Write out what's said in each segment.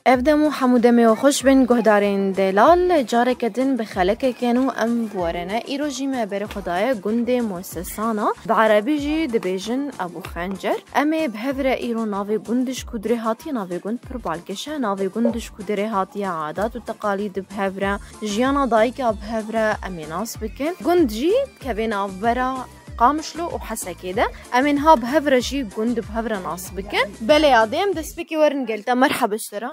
افدمو حمودمي وخش بن گهدارین دلال جاره کدن بخلک کنو ام بورنه ایروجی ما بر خدای گند مؤسسانا بعربی جی دبیجن ابو خنجر امی بهفره ایرو ناوی گندش کدره هاتی ناوی گند پر بالکشه ناوی گندش کدره هاتی عادات و تقالید بهفره جیانا دایکا بهفره امی ناس بکن گند جی کبین آفبرا قامشلو وحسا كده امينها بهفرجي قند بهفرة ناس بكن بلا يا ديم دسبكي ورن قلت مرحبا اشترا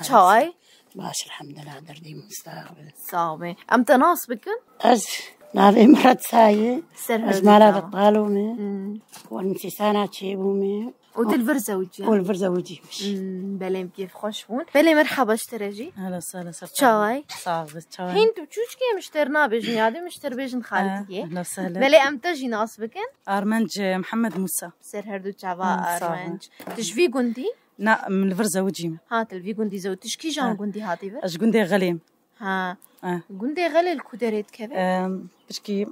شاي باش الحمد لله دردي مستقبل صابي امت ناس بكن از نافي مرات ساي از مالا بطالومي ونسيسانا تشيبومي وتلفر زوجي والفر زوجي مش بلا كيف خوشبون بلا مرحبا اشتراجي اهلا وسهلا شاي صعب شاي هين تو تشوش كي مشترنا بيجن يادي مشتر بيجن خالتي اهلا وسهلا بلا امتى جي ناس بكن ارمنج محمد موسى سر هردو تشافا ارمنج تشفي قندي لا من الفر زوجي هات الفي قندي زوج تشكي جان قندي هاتي بر اش قندي غليم ها قندي غلي الكودريت كيف بشكي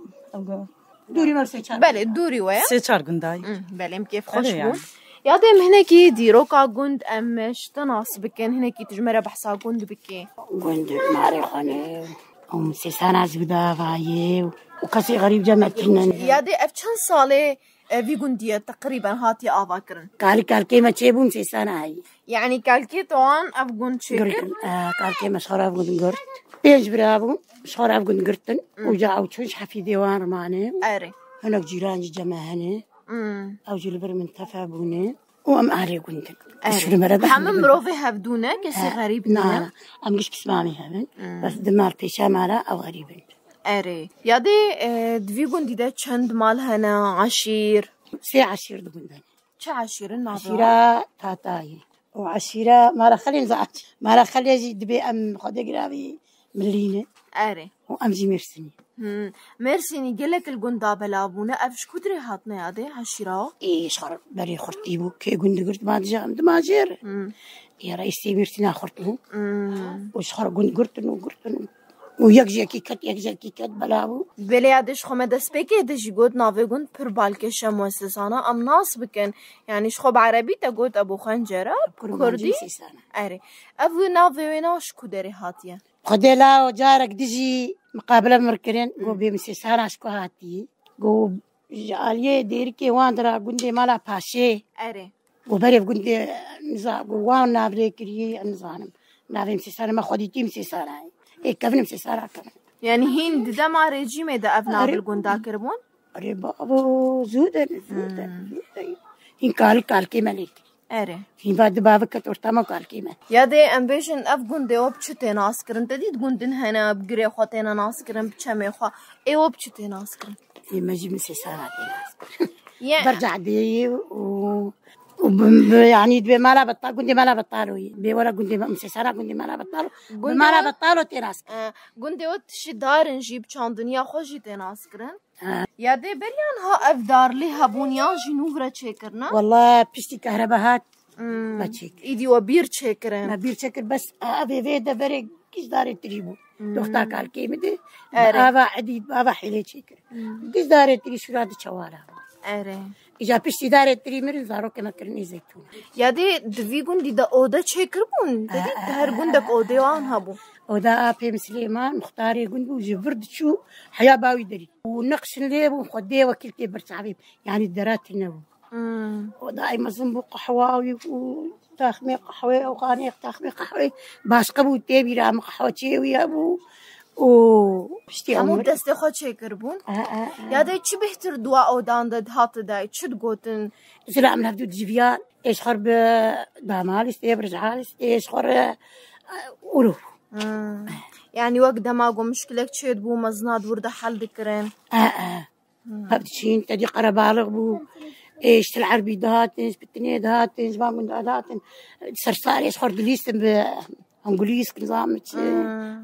دوري ما بسيتشار بله دوري ويا سيتشار قنداي بله كيف خوشبون يادم هناكي ديروكا قند امش تناس بكن هناكي تجمرة بحصا قند بكي قند ماري خاني ام سيسانا زبدا فايي وكسي غريب جمعتنا يادي افتشان صالي في قندية تقريبا هاتي آفاكرن كالكي ما تشيبون سيسانا هاي يعني كالكي طوان اف قند شكل كالكي مشهورة في قند قرد بيج برابو مشهورة في قند قرتن وجاء وتشوش حفي ديوان رماني اري هناك جيران جماهني او جلبر من تفابوني وام اري قندن اشفر مرة حمم روفي هفدونا كسي غريب لا ام قش كسمامي هبن بس دمار بيشا مالا او غريبن اري يادي دفي قندي ده چند مال هنا عشير سي عشير دقندن چه عشير النابا عشيرة تاتاي وعشيرة مالا خلي نزعت مالا خلي يجي دبي ام خدي قرابي ملينة اري وام جي مرسني ميرسيني قلك القندا بلابونا افش كدري هاتنا يادي عشيرة ايه شخر بري خرطيبو كي قند قرت ما تجام دماجير يا رئيسي ميرسينا خرطبو وشخر قند قرتنو ويكجي كيكت بلابو بليادش خو مدسبكي دجي قد نافي قند پر بالكشة مؤسسانا ام ناس بكن يعني شخو بعربي تقود ابو خنجرة كردي اري ابو نافي ويناش كدري هاتيا خدي لا وجارك دجي مقابلة مركرين قو بمسيسانا شكو هاتي قو جاليه ديركي واندرا قندي مالا باشي اري وبري قندي نزا وان نافري كري نزانم نافي مسيسانا ما خديتي مسيسانا إيه كفن مسيسانا كمان يعني هين دا ما ريجيمي دا افنا بالقندا كربون اري بابو زودن هين كالكي مليك اري هين بعد بابك تورتما كالكي مل يادي امبيشن اف قندي وبچتي ناسكرن تديد قندن هنا بقري خوتينا ناسكرن بچمي خو اي وبچتي ناسكرن هي مجي مسيسانا يعني برجع دي يعني دبي مالا بطال قندي مالا بطالو بي ولا قندي مسيسانا قندي مالا بطالو مالا بطالو تناس قندي وتشي دار نجيب چان دنيا خوشي تناسكرن يادي بريان ها افدار لي هبونيان جنوفرا تشيكرنا والله بشتي كهرباءات ما تشيك ايدي وبير تشيكرن ما بير تشيكر بس ابي فيدا بري كيش داري تريبو دوختا كالكي مدي ابا عديد بابا حيلي تشيكر كيش داري تري شراد شوارع اري إجا بشتي داري تري مرن زارو كما كرني زيتون يادي دفي قندي دا اودا تشيكربون ددي هر قندك اودي وان هبو ودا أبي سليمان مختاري قندو جبرد شو حياة باوي دري ونقش ليب وخديه وكلتي برشعبيب يعني الدرات النبو ودا أي مزنبو قحواوي وتاخمي قحوي أو قانيق تاخمي قحوي باش قبو تيبي رام قحوة تشيوي أبو وبشتي عمود دستي خود شيكربون يادي چي بهتر دوا اودان دد هات داي چد قوتن زرع من هفدو جيفيان إيش خرب داماليس برجعاليس إيش خر أولو يعني وقت دماغو مشكلة تشيد بو مزناد ورده حل ذكرين هبتشين تدي قربالغ بو ايش العربي دهاتنش بالتنية دهاتنش ما من دهاتن صرصار ايش خرد ليستن بانجليز كنظامت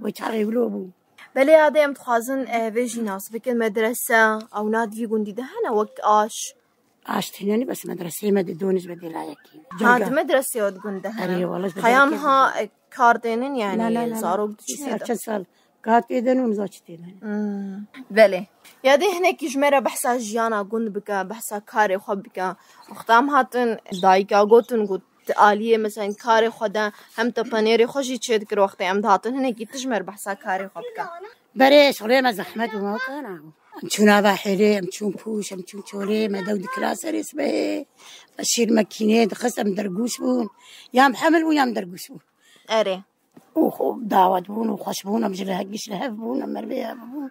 ويتعري بلوبو بلي هذا يوم تخازن فيجي ناس بكل مدرسة او ناد في قندي دهنا وقت عشت هنا بس مدرسة ما دونش بدي لايكي هاد مدرسة ود قندها أري والله خيامها كاردينين يعني لا صاروا كم سال كات إيدن ونزوج تيدن بله يادي هناك جمرة بحسا جيانا قند بك بحسا كاري خو بك وختام هاتن دايكا قوتن قوت آلية مثلا كاري خدا هم تبانيري خوشي تشيد كر وقت ام هاتن هناك تجمر بحسا كاري خو بك بري شغلي ما زحمت وما كان امشون باحيلي امشون بوش امشون شولي ما دود كلاس رسبه بشير ماكينه دخس ام درقوش بون يا محمل ويا مدرقوش بون اري وخو دعوت بون وخش بون مش لهقش لهف بون مربيه بون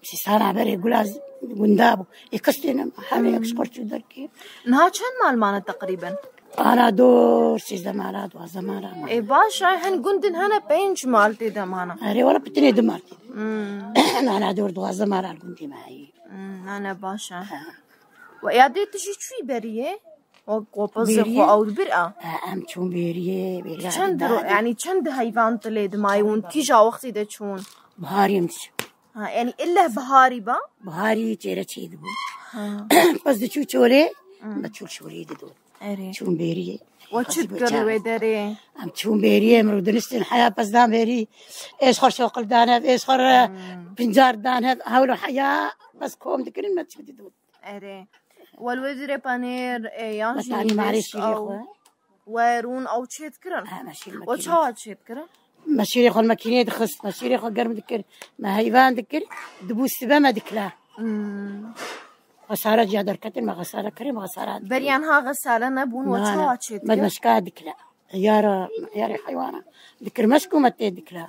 مش صار بري قلاز قندابو يكسلنا حالي يكسكرت دركي نها كان مال مانا تقريبا انا دور سي زمالات وزمالات اي باشا هن قندن هنا بينج مالتي دمانا اري ولا بتني دمرتي انا دور دو زمالات قندي معي انا باشا ويادي تجي شوي بريه وقوبزخو او برئه امشون بيريه چند يعني چند حيوان تليد مايون كيجا وقتي ده چون بهاري امشي يعني إلا بهاري با بهاري تيرا تشيد بو بس دشو شوري بتشول شوري دو اري شون بيريه وتشكر ودري ام شون بيريه مرود نستن حياه بس دام بيري ايش خر شوقل دانه ايش خر بنجار دانه هاولو حياه بس كوم دكرين ما تشدي دو اري والوزر بانير يانجي يعني معلش او ويرون او تشكرن ماشي وشو تشكرن ماشي خل ماكينه دخس ماشي خل قرم دكر ما هيفان دكر دبوس سبا ما دكلا غسالة جادر كتر ما غسالة كريم غسالة بريان ها غسالة نبون وشو تشكر ما مشكا دكلا يارا حيوانة ذكر مسكو ما تدكلا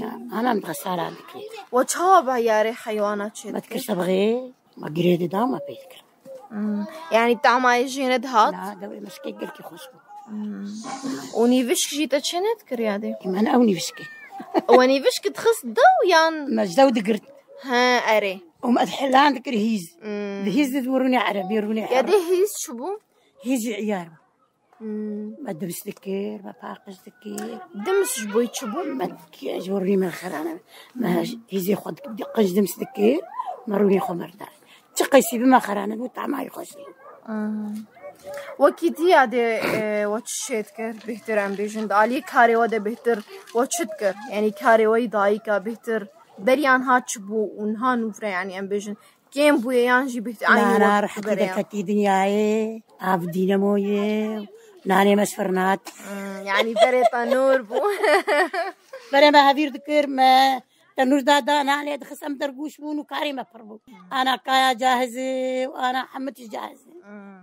يا أنا متغسالة دكلا وشو بياري حيوانات تشكر ما تكش تبغي ما قريد دام ما بيذكر يعني تعمى يجينا دهات لا دوي مسكي قلكي خشبو ونيفش جيت تشنت كريادي كمان أو نيفشكي ونيفش تخص دو يان مجدو دقرت ها أري وما أدحلان ذكر هيز هيز دوروني عربي يروني يا دي هيز شبو هيز عيار ما دبس ذكر ما باقش ذكر دمس شبوي شبو ما جورني من خرانة ما هيز ياخد قش دمس ذكر مروني خمر داي تقيسي بما خرانة وطعمها يخشني وكيدي عادي وتشيتكر بهتر عم بيجند علي كاري وده بهتر وتشتكر يعني كاري ويضايقة بهتر بريان هاتشبو ونها نوفرة يعني عم بيجند كيم بويا يانجي بهتر أنا رح كده كتي دنياي عبدينا مويه ناني مسفرنات يعني بريطة نور بو بري ما هبير ذكر ما تنور دادا أنا عليه دخس أم درقوش بون وكاري ما فربو أنا كايا جاهزة وأنا حمتي جاهزة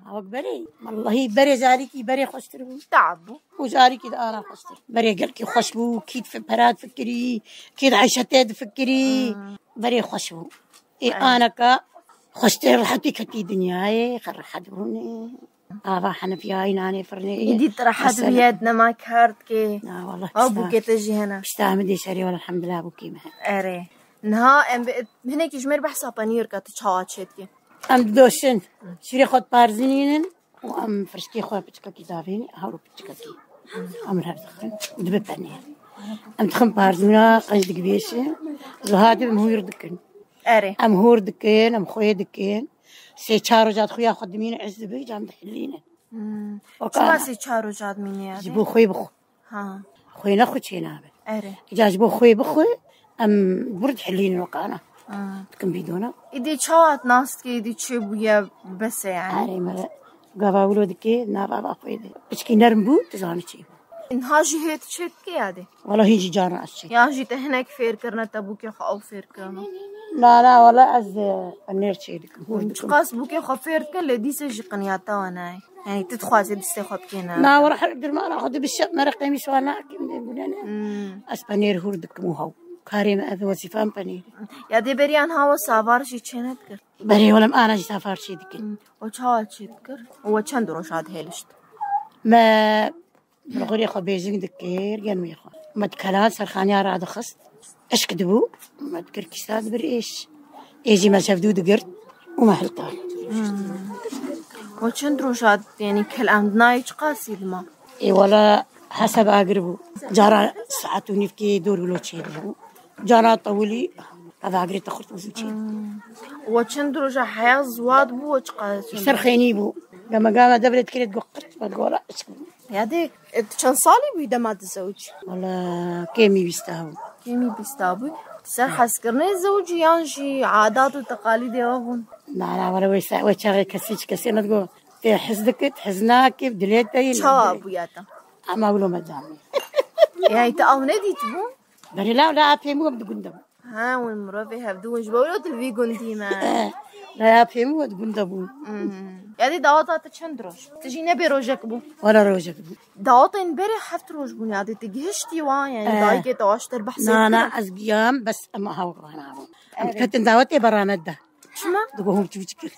هوك بري والله بري جاريكي بري خوشتر تعبو وجاريكي أنا خوشتر بري قلكي خوشبو كيد في براد فكري كيد عيشتي فكري بري خوشبو إيه أنا كا خوشتر حتى كتي دنياي خرحت هوني حنا فيها ناني فرني يدي ترحت بيدنا ما كارتكي لا والله أبوكي تجي هنا بستعمدي شري ولا الحمد لله أبوكي معي أري نها هناك جمر بحسها بانير كتشاوات شتكي أم دوشن شري خد بارزينين وأم فرشتي خوا بتشكا كتابين هارو بتشكا كي أمر هذا خن ودب بانير أم تخم بارزونا قنج دقبيشة زهادي بمهور دكن أري أم هور دكين أم خويا دكين سي چارو جات خويا خدمين عز بي جام دحلينا شو سي چارو جات ميني يعني جبو خوي بخو ها خوي نخو تشينا أري جاجبو خوي بخو أم برد حلينا وقانا تكن بيدونا إدي چاوات ناستكي إدي تشبويا بس يعني أري ملا قابا ولودكي نابا خوي دي بشكي نرمبو تزاني تشيبو إنها جهت شتكي يعني والله هيجي جارنا أشي يا جيت هناك فير كرنا تبوكي خاو فير كرنا لا والله از النير شيء قاس بوكي خفير كل دي سجي قنياتا وانا يعني تدخل دستي خط كينا لا وراح اقدر ما ناخذ بالشق مرق مش وانا كنا اسبانير هوردك مو هو كاريم اذ وصفان بنير يا دي بريان هوا سافار شي تشنت كر بري ولا انا جي سافار شي دك وچا شي كر هو چند روشاد هيلشت ما بغوري خو بيجين دكير ينوي خو ما تكلان سرخانيا راد خست ايش كدبو ما تذكر كيساد بريش يجي ما شاف دود قرد وما حلطان وچند روشاد يعني كلام نايج قاسي ما اي ولا حسب اقربو جارا ساعات ونفكي دور ولو تشيل جارا طولي هذا اقري تاخذ وزوجي وچند روشا حياه زواد بو وچ قاسي سرخيني بو قام دبلت كريت ققت بتقول يا ديك كان صالي بيدا ما تزوج ولا كيمي بيستاهو كيمي بيستابو سر حسكرني زوجي يانجي عادات وتقاليد يوافون. لا ولا ويشاغي كسي نتقول تحزنك تحزناك بدليتي شاب وياتا ما أقوله مدامي يعني تأوني دي تبون بري لا أفهمه بدقندم ها والمرافي هبدون جبولو تلفي قندي ما لا أفهمه بدقندم يعني دعوات تشندروش تجي نبي روجك بو ولا روجك دعوتين بري حفت روج بون يعني تجهشتي وان يعني دايكي تواشتر بحسن أنا أزقيام بس أما هو أنا أم كتن دعوتي برامد ده شما دقوهم تفكر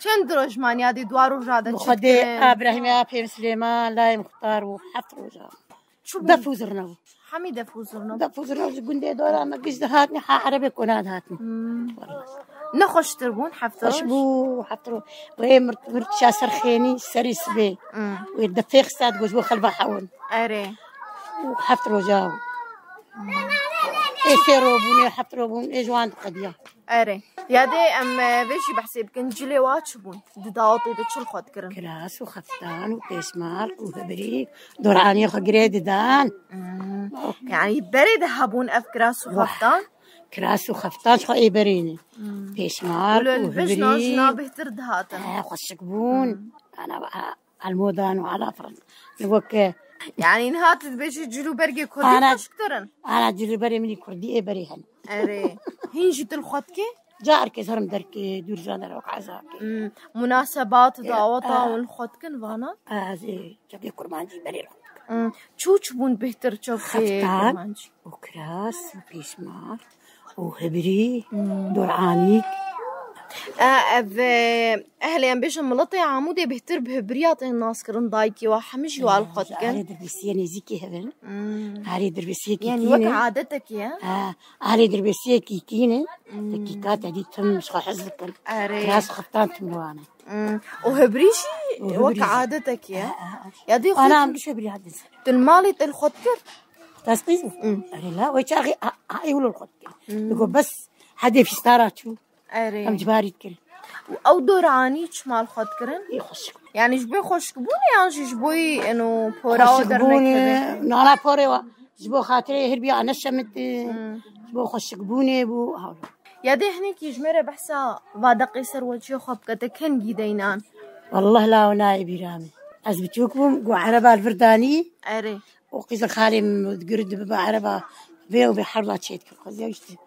چندروش من یادی دوارو جاده خدي ابراهيم ابي سليمان لا مختار وحفر وجا دفوزرنا حميد دفوزرنا قندي دورا ما قصد هاتني عربي كوناد هاتني نخش تربون حفتروش اشبو حفترو وهي مرت شاسر خيني سريس بي ويدفيخ ساد جوز خلفا حون اري وحفترو جاو ايشيرو بوني حفترو بون اجوان قديا اري يادي ام بيشي بحسب كنجلي واتشبون داوطي دتشل خد كرن كراس وخفتان وبيسمار وهبريك دوراني خجريد دان يعني بريد هبون افكراس وخفتان كراس وخفتان شو اي بريني بيسمار وهبريك جنا بهتر دهاتن خشكبون انا بقى على المودان وعلى فرن نوك يعني نهات بيجي جلو برجي كردي خشكترن انا جلو بري مني كردي اي بريهن اري هنجي تلخدكي جارك زرم دركي دور جانا روك عزاكي مناسبات دعوة والخدكن وانا زي جبي كرمانجي بري چوچ بون بهتر چوكي كرمانجي وكراس وبيسمار وهبري دورعانيك أهلي بيجن ملطي عمودي بهتر بهبريات الناس كرن دايكي وحمجي والخدكن هاري دربسية نزيكي هبن هاري دربسية يعني وك عادتك يا هاري دربسية كيكينة دقيقات هدي تم مش حزكن كراس خفتان تملوانا وهبريشي وك عادتك يا دي أنا مش هبري عادة تلمالي الخدكر تسقيزه لا ويشاغي هيقولوا الخدكر يقول بس حد في ستاراتشو أري أم جباري تكل أو دوراني شمال خد كرن يخشك يعني جبوي خشكبوني يعني جبوي إنه بورا خشكبوني نانا بورا جبو خاطري هربي أنا شمت جبو خشكبوني بو هاولو يا ده هنيك يجمر بحسا وادقي سر وجه خب كتكن جيدينان والله لا وناي بيرامي أزبتوكم جو عربة الفرداني أري وقيز الخالي متقرد ببا عربة بيو بحرلا تشيت كل خذ يشتي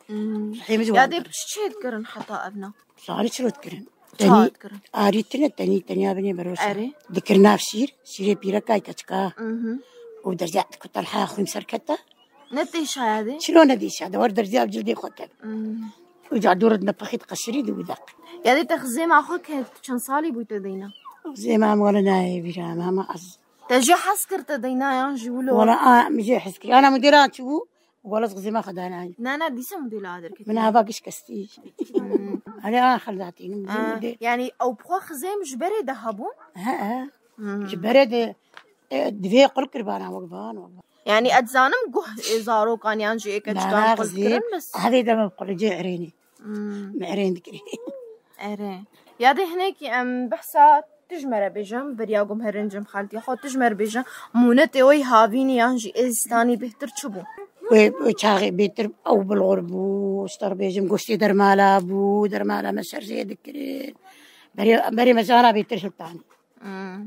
يا دي بتشيت كرن حتى أبنا صارت شروط كرن تاني كرن آريتنا تاني بني بروش أري ذكرنا في سير بيركاي كتكا ودرجات كنت الحياة خوي مسركتة نتيش هذه شلون نديش هذا ورد درجات بجلدي خدت وجا دورد نبخيت قشري دويدق يا دي تخزي مع أخوك كان صالي بيتو دينا زي ما مولنا بيرا ما أز تجي حسكرت دينا يانجي ولو ولا مجي حسكري أنا مديرات شو ولا زي ما خدانا نا ديسة مدير هذا من هذاكش كستي أنا خلاتيني يعني أو بخوا خزيم جبري دهبون جبري دفي قل كربانا وقبان يعني أتزانم جه إزارو كان يانجي كان قل بس هذه دم بقول جي عريني معرين ذكري أري يا ده هناك بحسات تجمر بيجم برياقم هرنجم خالتي خو تجمر بيجم مونتي وي هافيني يانجي إزتاني بهتر شبو وشاغي بيتر أو بالغرب واشتر بيجم قشتي درمالا مسر زي ذكرين بري مزانا بيتر شلطاني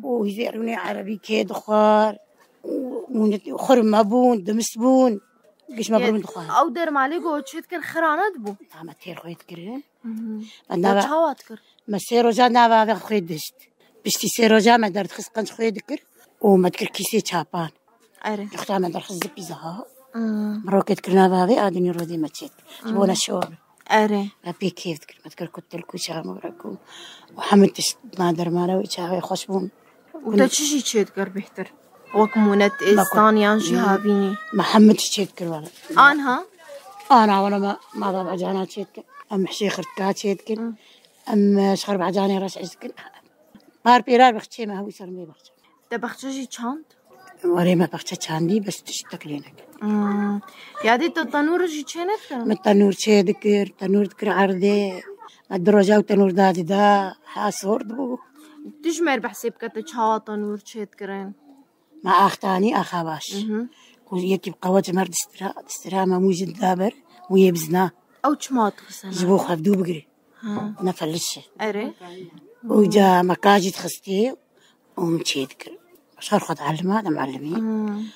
ويزيروني عربي كيد خار وخرم مبون دمسبون قش مبرون دخان أو درمالي قو تشيت كر خرانات بو ما تير خويت كرين وشهوات كر ما سيرو جا نابا خويت دشت بشتي سيرو جا ما درت خس قنش خويت كر وما تكر كيسي تشابان أري يختار ما در خس بيزها مروكت كرنا بابي آدني رودي ما تشيت جبونا شغل أري أبي كيف تكر ما تكر كنت الكوشة مركو وحمد تشت ما در مالا ويشاغي خوشبون وتشي تشيت كر بهتر وكمونت إستان يانجي هافيني محمد تشيت كر ولا أنا ولا ما ضاب عجانا تشيت كر أم حشي خرطكا تشيت كر أم شخرب عجاني راس عز كر مار بيرار بختشي ما هو يصير مي بختشي تبختشي چاند وري ما بختشي چاندي بس تشتك لينك يادي تنور جي چنت كر من تنور چه دكر تنور دكر عرضه الدروجة وتنور دادي دا حاسور دبو تجمر بحسب كت چها تنور چت كرن ما أختاني أخاباش ويكي بقوات مرد استرا ما موجد دابر ويبزنا او چمات خسنا جبو خفدو بقري نفلش اري وجا مكاجد خستي ومشيدكر صار خد علمها ده معلمين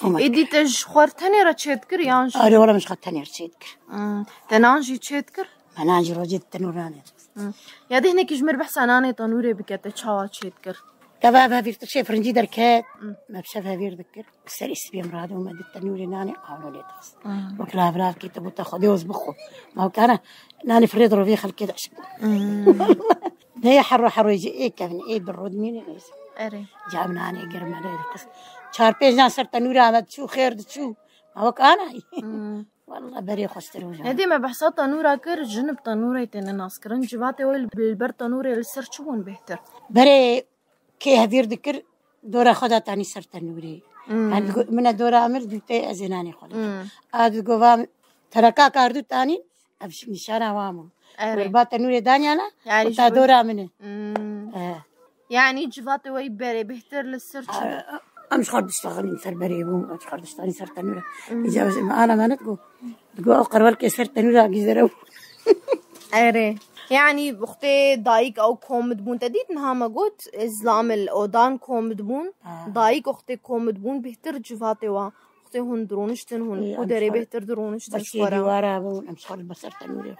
إدي تج خورتني را تشيدكر يانج أري ولا مش خدتني رشيدكر تنانجي تشيدكر مناجي روجت تنوراني يا دي هناك جمر بحساناني تنوري بكتا تشاوا تشيدكر كبابها في شيء فرنجي دركات ما بشافها في ذكر بسر اسبي مراد وما دي التنوري ناني قالوا لي تخص وكلا بلاف كي تبو تاخذ يوزبخو ما هو كان ناني فريد روفي خل كده عشق ده حرو يجي ايه كان ايه بالرود مين اري جابنا اني قرم عليه القص شهر بيجنا صرت تنوري عمد شو خير شو ما هو كان والله بري خستر وجه هدي ما بحصات تنورا كر جنب تنوري تن ناس كرن جباتي ويل بالبر تنوري لسر شون بهتر بري كي هفير ذكر دورة خدا تاني صرت تنوري من الدورة عمل دوتي أزناني خدا هذا جوام تركا كاردو تاني أبش نشارة وامو وربات تنوري دانيانا يعني وتا دورة منه يعني جباتي ويل بري بهتر لسر أمش خالد اشتغل نسر بريبوم أمش خالد اشتغل نسر تنورة إجابة أنا ما نتقو أقرب لك سر تنورة جزرو أري يعني بختي دايك أو كومد بون تديت نها قلت إسلام الأودان كومد بون دايك أختي كومد بون بهتر جفاتي وا أختي هون درونشتن هون قدري بهتر درونشتن بس يدي ورا بون أمش خالد بسر تنورة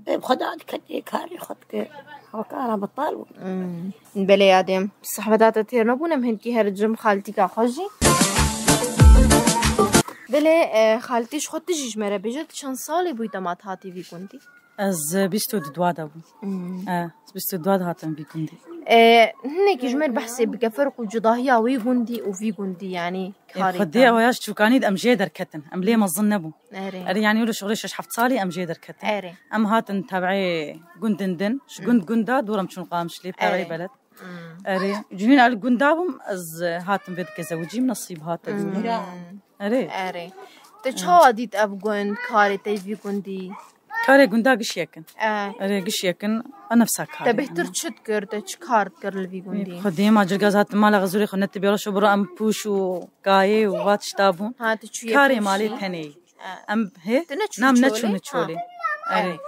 بخدات كتي كاري خدك وكان بطال بلي يادم صحبتات تير نبونا مهنكي هرجم خالتي كاخوجي بلي خالتيش خود تجيش مرة بجد شان صالي بوي تمات هاتي في كنتي از بيستو دواد ابو بيستو دواد هاتم في كنتي هنيك جمال بحسي بكفرق وجضاهية وي جندي وفي جندي يعني كاري خدي وياش شو كانيد ام جيدر كتن ام ليه ما ظن ابو اري يعني يقولوا شغلي شش حفت صالي ام جيدر كتن اري ام هاتن تبعي جندندن ش جندا دورم شنو قامش لي تبعي بلد اري جنين على جندابم از هاتن بدك زوجي من نصيب هاتن اري تشوا ديت اب جند كاري تيفي جندي كاري جندا قش يكن اري قش يكن نفسها كاري تبهتر تشتكر تشكار كر الفي جندي خدي ما جرجازات مال غزوري خنت بيرو شبرو ام بوشو كاي وات شتابون كاري مالي ثاني ام هي نام نتشو نتشولي اري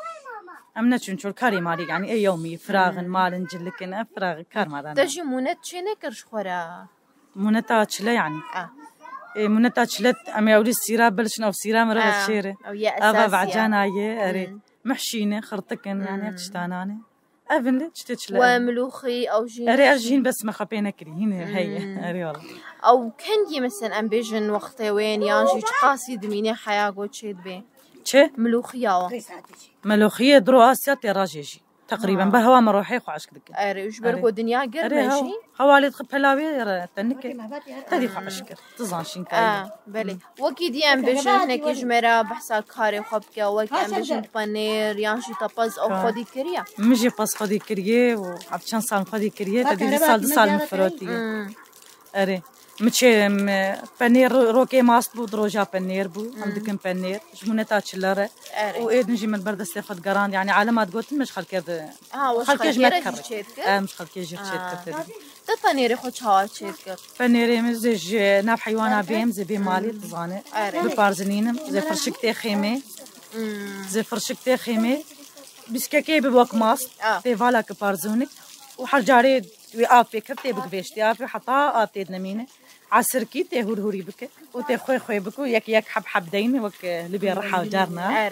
ام نتشو نتشول كاري مالي يعني اي يومي فراغ مال نجلكن فراغ كار مالنا تجي مونت شنو كرش خورا مونتا تشلا يعني مونتا تشلت ام يولي السيرة بلشنا او سيرة مرة الشيرة ابا بعجانا يه اري محشينه خرطكن يعني بتشتانانه افن لي تشتشلا وملوخي او جين اري ارجين بس ما خبينا كريهين هي اري والله او كندي مثلا ام بيجن وقتي وين يانجي قاسي دميني حياه قوت شيد بي تشي ملوخيه ملوخيه درو اسيات راجيجي تقريبا بهوا مروحي خو عشك دك اري وش بركو دنيا قر ماشي حوالي تخب حلاوي تنك تدي خو عشك تزانشين كاي بلي وكي دي ام بيجن هناك جمره بحسا كاري خبكه وك ام بيجن بانير يانجي طباز او خدي كريا مجي باس خدي كريه وعبشان صار خدي كريه تدي سال مفروتي اري مچه پنیر روکه ماست بود روجا پنیر بود هم دکن پنیر جمونتا چلره و اید نجی من بردست خود گراند يعني علامات قلت مش خل كذا خل كيج متكرر مش خل كيج تشيت كذا ده پنیر خود چهار تشيت كذا پنیر مزج ناب حيوانا بيم زي بي مالي تزانه ببارزنينم زي فرشكتي خيمه زي فرشكتي خيمه بسكاكي بوك ماست تي فالا كبارزونك وحرجاري وآفي كفتي بكفيشتي آفي حطها آتيد نمينه عسركي تي هوري بك وتي خوي بكو يك حب دين وك لبي رحا وجارنا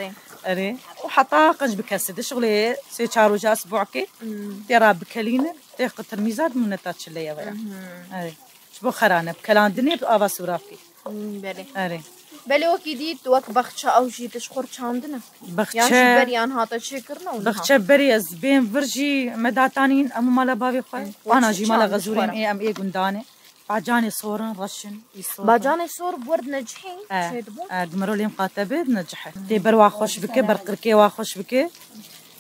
اري وحطها قنج بكسد شغلي سي شارو جا اسبوعكي ترى بكلينه تي قطر ميزاد من تاتش ليا ولا اري شبو خرانه بكلان دنيا افا سورافكي بلي اري بلي وكيديت وك بخشة او جي تشخور چاندنا بخشة يعني بريان هاتا شكرنا بخشة بري از بين فرجي مداتانين امو مالا بابي خوي وانا جي مالا غزورين اي ام اي قندانه باجاني صورن رشن باجاني صور بورد نجحين قمرو لي مقاتبه نجحت تي بروا خوش بك برقركي واخوش بك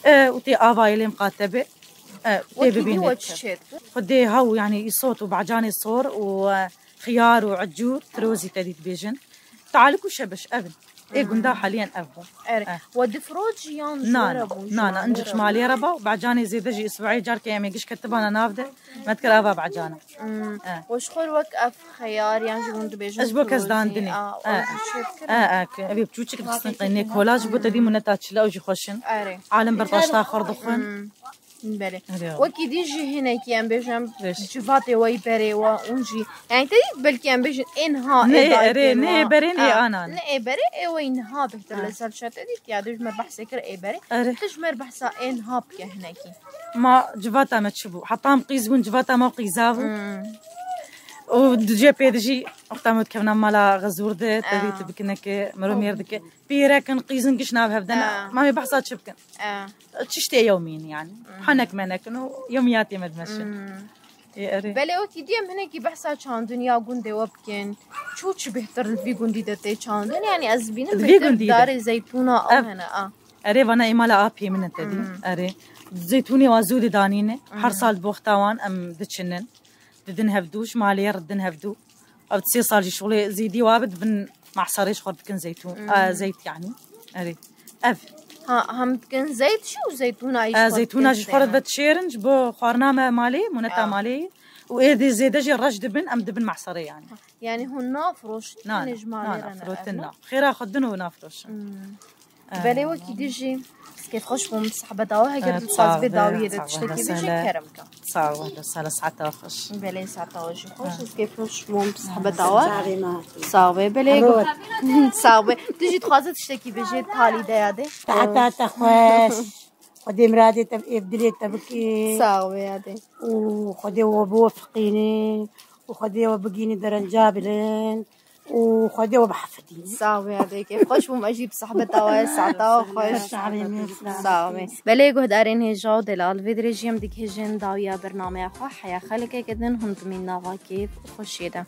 وتي افاي لي مقاتبه تي ببينه خدي هاو يعني صوت وبعجاني صور وخيار وعجور تروزي تديت بيجن تعالك وشبش ابن إيه قندا حاليا أبو ودفروج يان نا انجش مالي ربا وبعجاني زيد جي اسبوعي جار كيامي قش كتبانا نافده ما تكر افا بعجانا وش خور وقف خيار يعني جون دبيجن اجبو كزدان دني ابي بتوچك تخصن قيني كولاج بو تدي منتاتش لا وجي خوشن عالم برطاش تاخر دخن بله وكي ديجي هنا كي ام بيجم جفاتي واي بري وانجي يعني تدي بلكي ام بيجن انها ني برين اي انا ني بري اي وينها بهتر لسال شتدي يا دوج مربح سكر اي بري تج مربح سا انها بك هناكي ما جفاتا ما تشبو حطام قيزون جفاتا ما قيزاو ودجي بيدجي اختامت كفنا مالا غزورده تبي تبكنك مرومير دك بيركن قيزن قشنا بهبدنا ما بحصات شبكن تشتي يومين يعني حنك منك انه يومياتي مدمشي بله وكي ديم هناكي بحثا چاندن یا گونده وبكن چوچ بهتر في گوندي دته چاندن يعني از بينم بهتر دار زيتونه او هنا اري وانا امالا ابي من تدي اري زيتوني وازود دانينه هر سال بوختوان ام دچنن ددن هفدوش مالي ردن هفدو او تصير صار جي شغلي زيدي وابد بن معصريش خرد كن زيتون زيت يعني اري اف هم كان زيت شو زيتونه ايش زيتونه جي خرد بتشيرنج بو خارنامه مالي منتا مالي وايدي زيد جي رش دبن ام دبن معصري يعني هو نافروش نجمالي نافروتنا خير اخذنه ونافروش بله وكي ديجي كيف خوش بوم صحبه داوها قد صاز بداويه تشتكي بيجي كرمكا صاوه سالا ساعه خوش بله ساعه خوش كيف خوش بوم صحبه داوها صاوه بله صاوه تيجي تخاز تشتكي بيجي تالي دياده تعتا خوش خدي مرادي تبقي بدلي تبكي صاوه ياده وخدي وبوفقيني وخدي وبقيني درنجابلين وخدي وبحفديني صاوي هذيك كيف خوش بوم اجيب صحبة توا ساعتا خوش صاوي بله گهدارین هجا دلال ویدری جیم دیگه هجن داویا برنامه خو حیا خلقه کدن هم من نوا کیف خوشیده